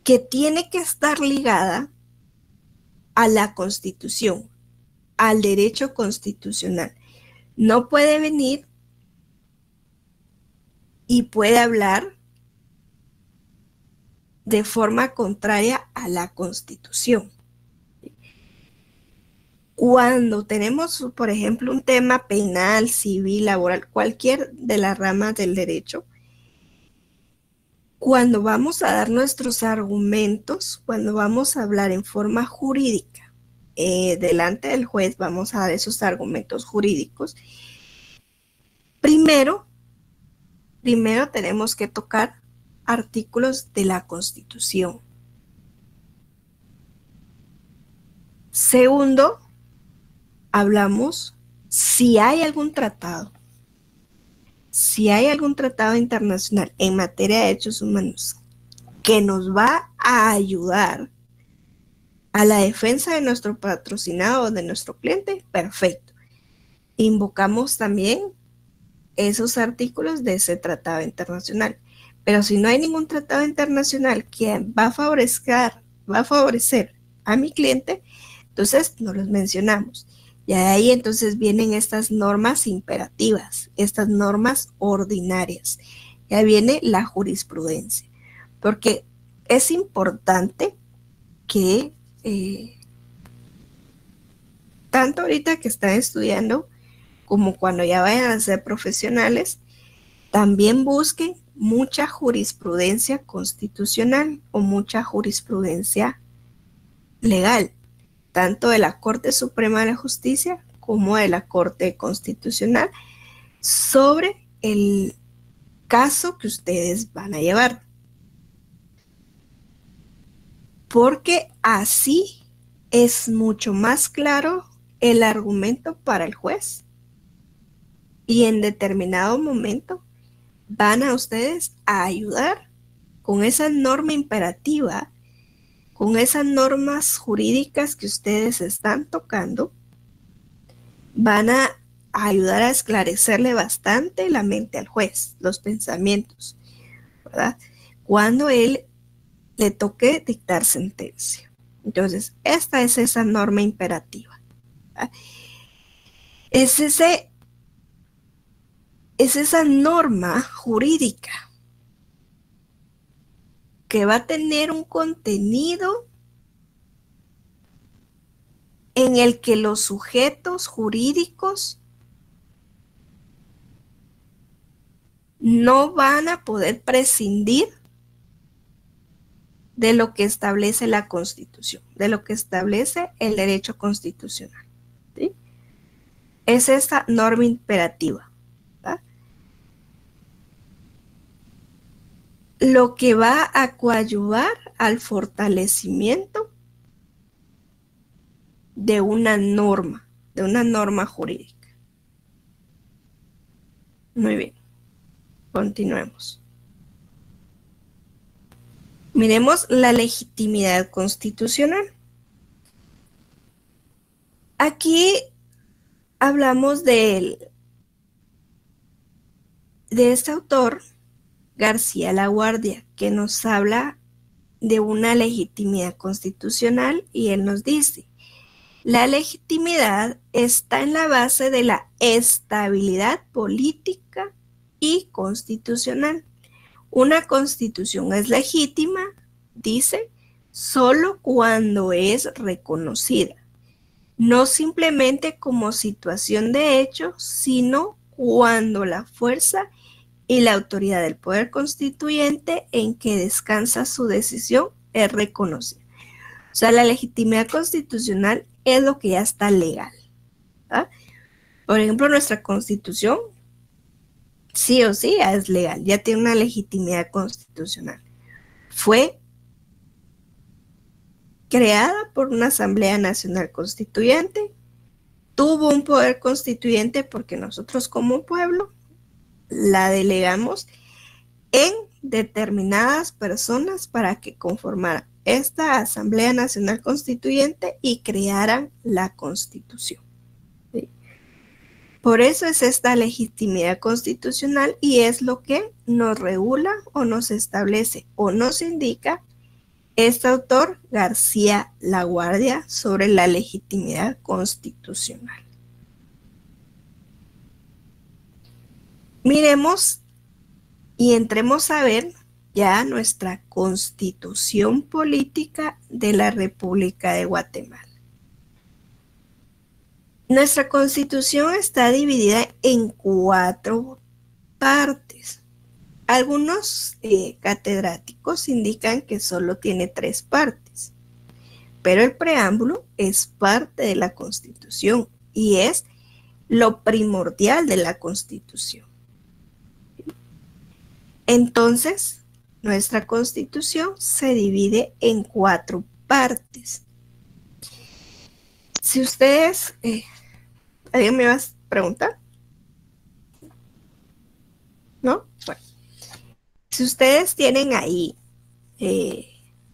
que tiene que estar ligada a la Constitución, al derecho constitucional. No puede venir y puede hablar de forma contraria a la Constitución. Cuando tenemos, por ejemplo, un tema penal, civil, laboral, cualquier de las ramas del derecho, cuando vamos a dar nuestros argumentos, cuando vamos a hablar en forma jurídica, delante del juez vamos a dar esos argumentos jurídicos, primero tenemos que tocar artículos de la Constitución. Segundo, hablamos si hay algún tratado internacional en materia de derechos humanos que nos va a ayudar a la defensa de nuestro patrocinado o de nuestro cliente, perfecto. Invocamos también esos artículos de ese tratado internacional. Pero si no hay ningún tratado internacional que va a favorecer a mi cliente, entonces no los mencionamos. Y ahí entonces vienen estas normas imperativas, estas normas ordinarias. Ya viene la jurisprudencia. Porque es importante que tanto ahorita que están estudiando como cuando ya vayan a ser profesionales, también busquen mucha jurisprudencia constitucional o mucha jurisprudencia legal, tanto de la Corte Suprema de la Justicia como de la Corte Constitucional, sobre el caso que ustedes van a llevar. Porque así es mucho más claro el argumento para el juez y en determinado momento van a ustedes a ayudar con esa norma imperativa, con esas normas jurídicas que ustedes están tocando, van a ayudar a esclarecerle bastante la mente al juez, los pensamientos, ¿verdad? Cuando él le toque dictar sentencia. Entonces, esta es esa norma imperativa, ¿verdad? Es esa norma jurídica que va a tener un contenido en el que los sujetos jurídicos no van a poder prescindir de lo que establece la Constitución, de lo que establece el derecho constitucional, ¿sí? Es esta norma imperativa, ¿verdad? Lo que va a coadyuvar al fortalecimiento de una norma jurídica. Muy bien, continuemos. Miremos la legitimidad constitucional. Aquí hablamos de este autor, García Laguardia, que nos habla de una legitimidad constitucional y él nos dice: la legitimidad está en la base de la estabilidad política y constitucional. Una constitución es legítima, dice, solo cuando es reconocida, no simplemente como situación de hecho, sino cuando la fuerza y la autoridad del poder constituyente en que descansa su decisión es reconocida. O sea, la legitimidad constitucional es lo que ya está legal, ¿verdad? Por ejemplo, nuestra Constitución sí o sí ya es legal, ya tiene una legitimidad constitucional. Fue creada por una Asamblea Nacional Constituyente, tuvo un poder constituyente porque nosotros como pueblo la delegamos en determinadas personas para que conformaran esta Asamblea Nacional Constituyente y crearan la Constitución. ¿Sí? Por eso es esta legitimidad constitucional y es lo que nos regula o nos establece o nos indica este autor, García Laguardia, sobre la legitimidad constitucional. Miremos y entremos a ver ya nuestra Constitución Política de la República de Guatemala. Nuestra Constitución está dividida en 4 partes. Algunos catedráticos indican que solo tiene 3 partes, pero el preámbulo es parte de la Constitución y es lo primordial de la Constitución. Entonces, nuestra Constitución se divide en 4 partes. Si ustedes, ¿alguien me va a preguntar? ¿No? Bueno, si ustedes tienen ahí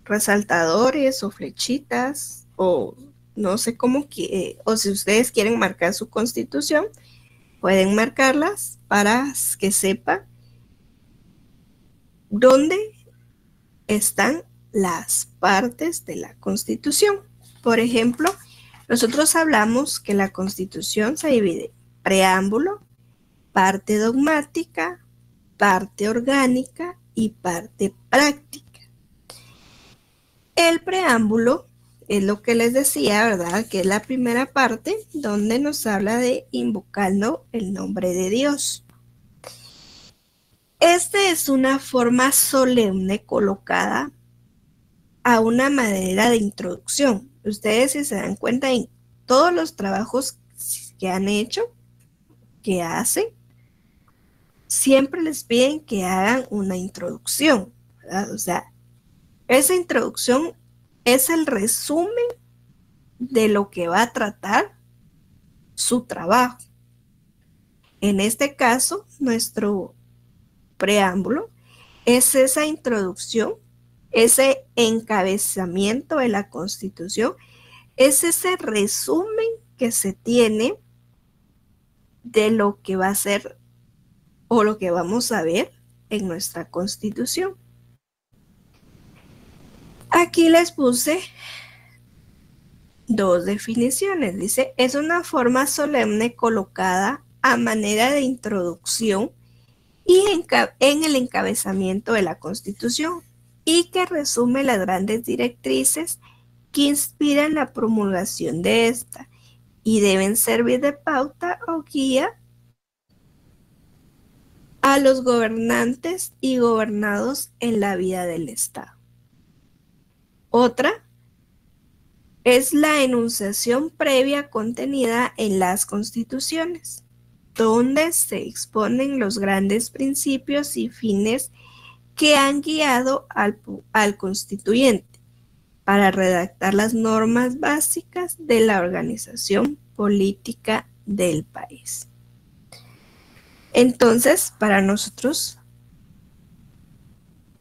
resaltadores o flechitas o no sé cómo, o si ustedes quieren marcar su Constitución, pueden marcarlas para que sepan dónde están las partes de la Constitución. Por ejemplo, nosotros hablamos que la Constitución se divide en preámbulo, parte dogmática, parte orgánica y parte práctica. El preámbulo es lo que les decía, ¿verdad? Que es la primera parte donde nos habla de invocando el nombre de Dios. Esta es una forma solemne colocada a una manera de introducción. Ustedes, si se dan cuenta, en todos los trabajos que han hecho, que hacen, siempre les piden que hagan una introducción, ¿verdad? O sea, esa introducción es el resumen de lo que va a tratar su trabajo. En este caso, nuestro preámbulo es esa introducción, ese encabezamiento de la Constitución, es ese resumen que se tiene de lo que va a ser o lo que vamos a ver en nuestra Constitución. Aquí les puse 2 definiciones. Dice, es una forma solemne colocada a manera de introducción y en el encabezamiento de la Constitución y que resume las grandes directrices que inspiran la promulgación de esta y deben servir de pauta o guía a los gobernantes y gobernados en la vida del Estado. Otra es la enunciación previa contenida en las constituciones, donde se exponen los grandes principios y fines que han guiado al constituyente para redactar las normas básicas de la organización política del país. Entonces, para nosotros,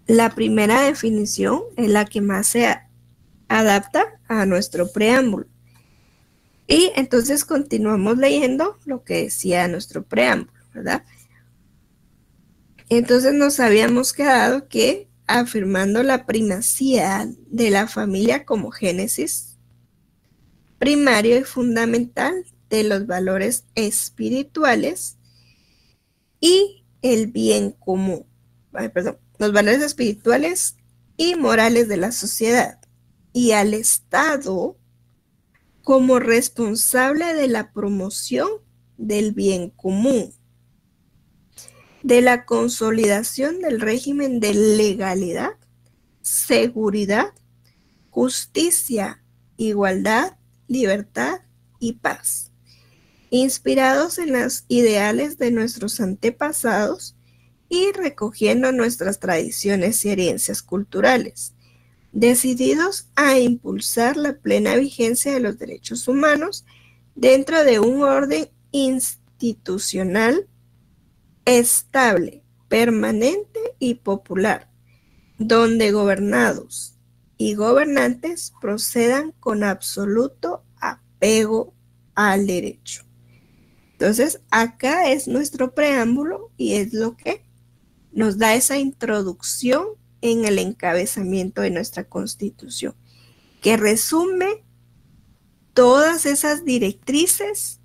la primera definición es la que más se adapta a nuestro preámbulo. Y entonces continuamos leyendo lo que decía nuestro preámbulo, ¿verdad? Entonces nos habíamos quedado que afirmando la primacía de la familia como génesis primario y fundamental de los valores espirituales y el bien común, los valores espirituales y morales de la sociedad, y al Estado como responsable de la promoción del bien común, de la consolidación del régimen de legalidad, seguridad, justicia, igualdad, libertad y paz, inspirados en los ideales de nuestros antepasados y recogiendo nuestras tradiciones y herencias culturales, decididos a impulsar la plena vigencia de los derechos humanos dentro de un orden institucional estable, permanente y popular, donde gobernados y gobernantes procedan con absoluto apego al derecho. Entonces, acá es nuestro preámbulo y es lo que nos da esa introducción en el encabezamiento de nuestra Constitución, que resume todas esas directrices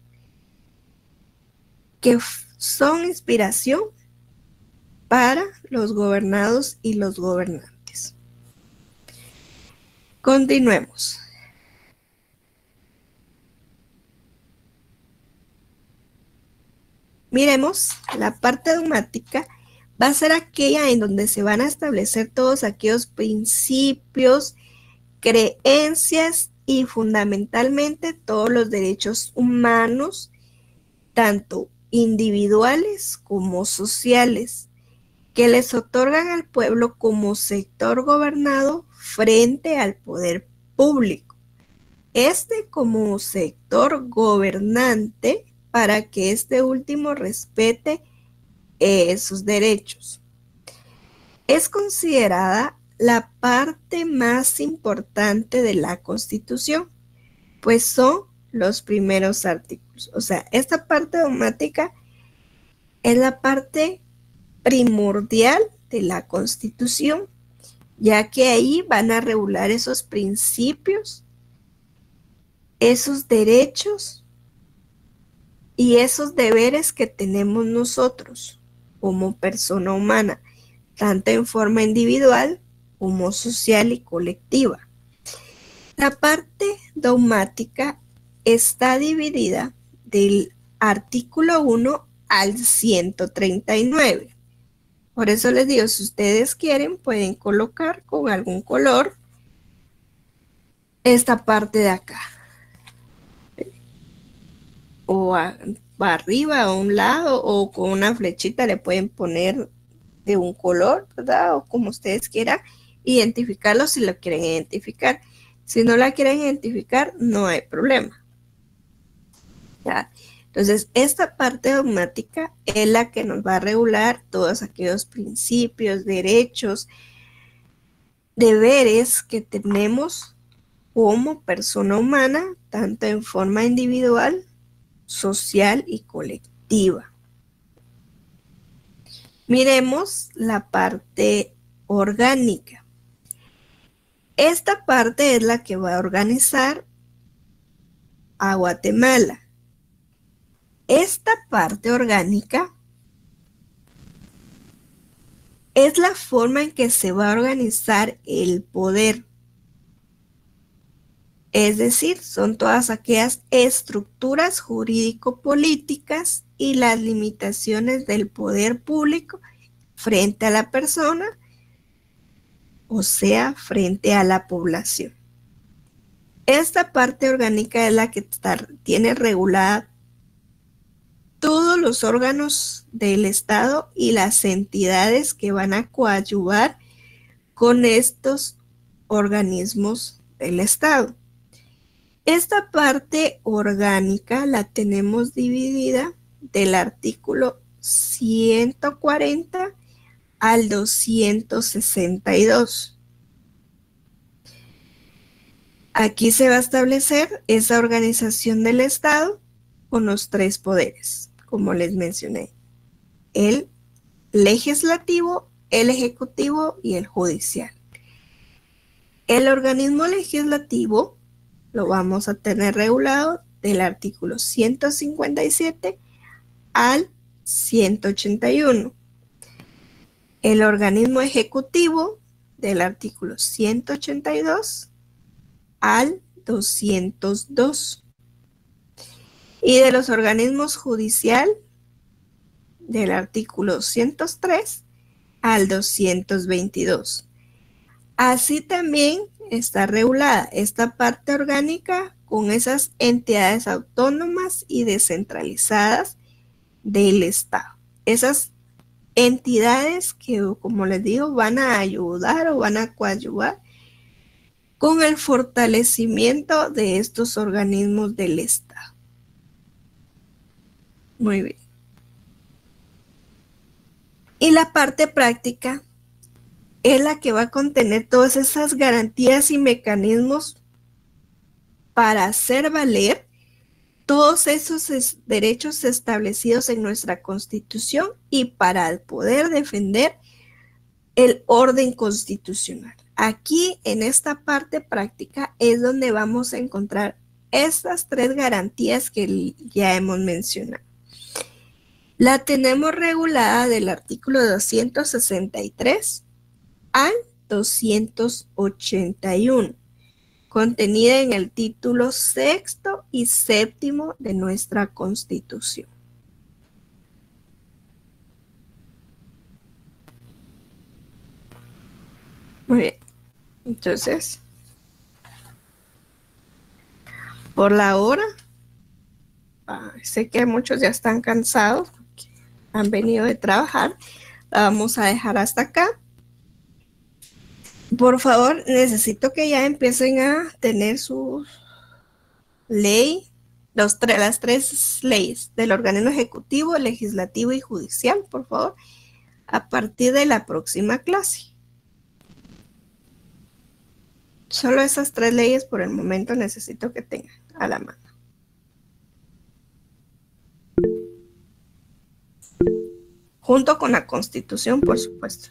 que son inspiración para los gobernados y los gobernantes. Continuemos. Miremos, la parte dogmática va a ser aquella en donde se van a establecer todos aquellos principios, creencias y fundamentalmente todos los derechos humanos, tanto individuales como sociales, que les otorgan al pueblo como sector gobernado frente al poder público. Este como sector gobernante para que este último respete sus derechos. Es considerada la parte más importante de la Constitución, pues son los primeros artículos. O sea, esta parte dogmática es la parte primordial de la Constitución, ya que ahí van a regular esos principios, esos derechos y esos deberes que tenemos nosotros como persona humana, tanto en forma individual como social y colectiva. La parte dogmática está dividida del artículo 1 al 139. Por eso les digo, si ustedes quieren, pueden colocar con algún color esta parte de acá. O arriba, a un lado, o con una flechita le pueden poner de un color, ¿verdad? O como ustedes quieran identificarlo si lo quieren identificar. Si no la quieren identificar, no hay problema. ¿Ya? Entonces, esta parte dogmática es la que nos va a regular todos aquellos principios, derechos, deberes que tenemos como persona humana, tanto en forma individual, social y colectiva. Miremos la parte orgánica. Esta parte es la que va a organizar a Guatemala. Esta parte orgánica es la forma en que se va a organizar el poder. Es decir, son todas aquellas estructuras jurídico-políticas y las limitaciones del poder público frente a la persona, o sea, frente a la población. Esta parte orgánica es la que tiene regulada todos los órganos del Estado y las entidades que van a coadyuvar con estos organismos del Estado. Esta parte orgánica la tenemos dividida del artículo 140 al 262. Aquí se va a establecer esa organización del Estado con los tres poderes, como les mencioné: el legislativo, el ejecutivo y el judicial. El organismo legislativo lo vamos a tener regulado del artículo 157 al 181. El organismo ejecutivo del artículo 182 al 202. Y de los organismos judicial del artículo 103 al 222. Así también está regulada esta parte orgánica con esas entidades autónomas y descentralizadas del Estado. Esas entidades que, como les digo, van a ayudar o van a coadyuvar con el fortalecimiento de estos organismos del Estado. Muy bien. Y la parte práctica es la que va a contener todas esas garantías y mecanismos para hacer valer todos esos derechos establecidos en nuestra Constitución y para poder defender el orden constitucional. Aquí, en esta parte práctica, es donde vamos a encontrar estas tres garantías que ya hemos mencionado. La tenemos regulada del artículo 263 al 281, contenida en el título sexto y séptimo de nuestra Constitución. Muy bien. Entonces, por la hora, sé que muchos ya están cansados porque han venido de trabajar. La vamos a dejar hasta acá. Por favor, necesito que ya empiecen a tener su ley, las tres leyes del organismo ejecutivo, legislativo y judicial, por favor, a partir de la próxima clase. Solo esas tres leyes por el momento necesito que tengan a la mano. Junto con la Constitución, por supuesto.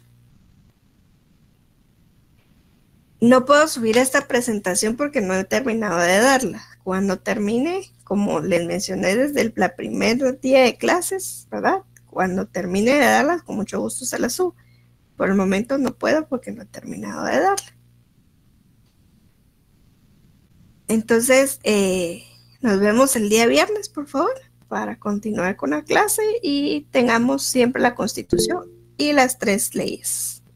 No puedo subir esta presentación porque no he terminado de darla. Cuando termine, como les mencioné desde el primer día de clases, ¿verdad? Cuando termine de darla, con mucho gusto se la subo. Por el momento no puedo porque no he terminado de darla. Entonces, nos vemos el día viernes, por favor, para continuar con la clase y tengamos siempre la Constitución y las tres leyes.